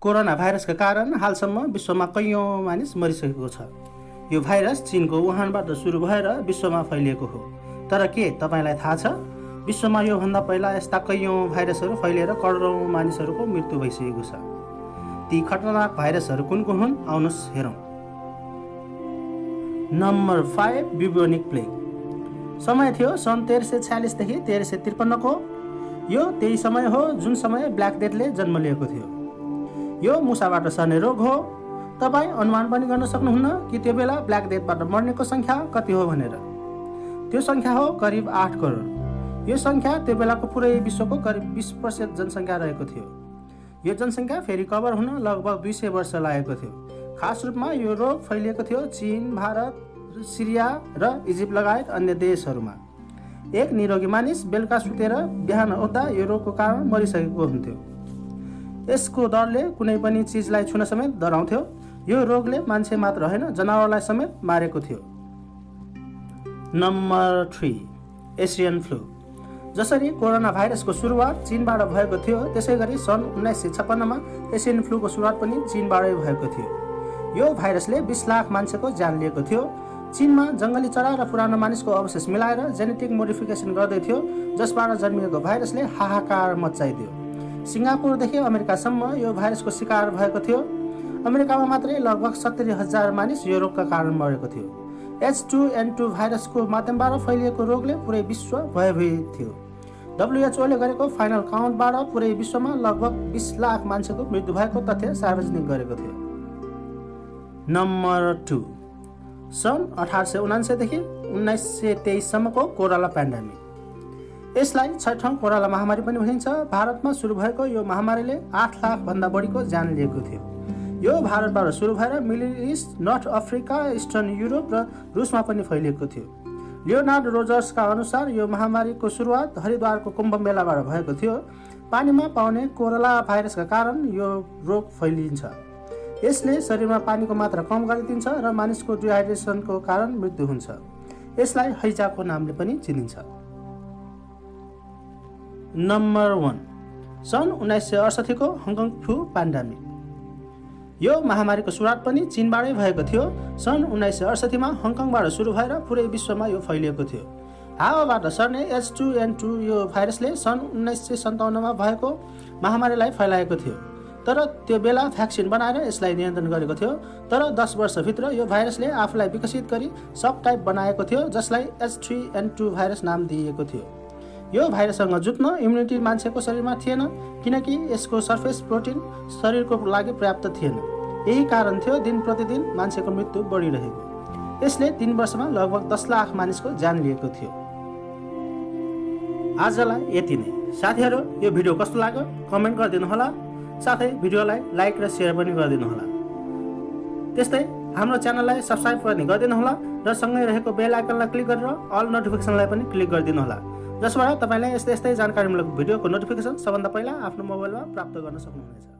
Corona भाइरसका कारण हालसम्म विश्वमा कैयौं मानिस मरिसकेको छ। यो भाइरस चीनको वुहानबाट सुरु भएर विश्वमा फैलिएको हो। तर के तपाईलाई थाहा छ, विश्वमा योभन्दा पहिला यस्ता कैयौं भाइरसहरू फैलिएर करोडौं मानिसहरूको मृत्यु भइसकेको छ। ती खतरनाक भाइरसहरू कुन कुन हुन्, आउनुहोस् हेरौँ। Number 5, bubonic plague. समय थियो सन् 1346 देखि 1353 को। यो त्यही समय हो जुन समय ब्ल्याक डेथले जन्म लिएको थियो। यो मुसाबाट सर्ने रोग हो। तपाईँ अनुमान पनि गर्न सक्नुहुन्न कि त्यो बेला ब्ल्याक डेथबाट मर्नेको संख्या कति हो भनेर। त्यो संख्या हो करिब 8 करोड। यो संख्या त्यो बेलाको पुरै विश्वको करिब 20% जनसङ्ख्या रहेको थियो। यो जनसङ्ख्या फेरि कभर हुन लगभग 200 वर्ष लागेको थियो। खास रूपमा यो रोग फैलिएको थियो चीन, भारत, सिरिया र इजिप्ट लगायत अन्य देशहरूमा। एक निरोगी मानिस बेलुका सुतेर बिहान उठ्दा यो रोगको कारण मरिसकेको हुन्थ्यो। यसको डरले कुनै पनि चिजलाई छुन समेत डराउँथ्यो। यो रोगले मान्छे मात्र होइन, जनावरलाई समेत मारेको थियो। Number 3, Asian flu. जसरी कोरोना भाइरसको सुरुवात चीनबाट भएको थियो, त्यसैगरी सन् 1956 मा एसियन फ्लूको सुरुवात पनि चीनबाटै भएको थियो। यो भाइरसले 20 लाख मान्छेको ज्यान लिएको थियो। चीनमा जङ्गली चरा र पुरानो मानिसको अवशेष मिलाएर जेनेटिक मोडिफिकेसन गर्दै थियो, जसबाट जन्मिएको भाइरसले हाहाकार मच्चाइदियो। सिङ्गापुरदेखि अमेरिकासम्म यो भाइरसको शिकार भएको थियो। अमेरिकामा मात्रै लगभग 70,000 मानिस यो रोगका कारण मरेको थियो। H2N2 भाइरसको माध्यमबाट फैलिएको रोगले पुरै विश्व भयभीत थियो। WHO ले गरेको फाइनल काउन्टबाट पुरै विश्वमा लगभग 20 लाख मान्छेको मृत्यु भएको तथ्य सार्वजनिक गरेको थियो। नम्बर 2, सन् 1879 देखि 1923 सम्मको कोरोना पेन्डेमिक। यसलाई छैठौं कोरोना महामारी पनि भनिन्छ। भारतमा सुरु भएको यो महामारीले 8 लाख भन्दा बढीको ज्यान लिएको थियो। यो भारतबाट सुरु भएर middle east, north Africa, eastern Europe र रुसमा पनि फैलिएको थियो। लियोनार्ड रोजर्सका अनुसार यो महामारीको सुरुवात हरिद्वारको कुम्भ मेलाबाट भएको थियो। पानीमा पाउने कोरोना भाइरसका कारण यो रोग फैलिन्छ। यसले शरीरमा पानीको मात्रा कम गरिदिन्छ र मानिसको डिहाइड्रेसनको कारण मृत्यु हुन्छ। यसलाई हैजाको नामले पनि चिनिन्छ। नम्बर 1, सन् 1968 को हङकङ फ्लू पेन्डेमिक। यो महामारीको सुरुवात पनि चीनबाटै भएको थियो। सन् 1968 मा हङकङबाट सुरु भएर पुरै विश्वमा यो फैलिएको थियो। हावाबाट सर्ने H2N2 यो भाइरसले सन् 1957 मा भएको महामारीलाई फैलाएको थियो। तर त्यो बेला भ्याक्सिन बनाएर यसलाई नियन्त्रण गरेको थियो। तर 10 वर्षभित्र यो भाइरसले आफूलाई विकसित गरी सब टाइप बनाएको थियो, जसलाई H3N2 भाइरस नाम दिइएको थियो। यो भाइरससँग जुत्न इम्युनिटी मान्छेको शरीरमा थिएन, किनकि यसको सर्फेस प्रोटिन शरीरको लागि पर्याप्त थिएन। यही कारण थियो दिन प्रतिदिन मान्छेको मृत्यु बढिरहेको। यसले 3 वर्षमा लगभग 10 लाख मानिसको ज्यान लिएको थियो। आजलाई यति नै। साथीहरू, यो भिडियो कस्तो लाग्यो कमेन्ट गरिदिनु होला। साथै भिडियोलाई लाइक र सेयर पनि गरिदिनु होला। त्यस्तै हाम्रो च्यानललाई सब्स्क्राइब पनि गरिदिनु होला र सँगै रहेको बेल आइकनलाई क्लिक गरेर अल नोटिफिकेसनलाई पनि क्लिक गरिदिनु होला, जसबाट तपाईलाई यस्तै जानकारीमूलक भिडियोको नोटिफिकेसन सबभन्दा पहिला आफ्नो मोबाइलमा प्राप्त गर्न सक्नुहुनेछ।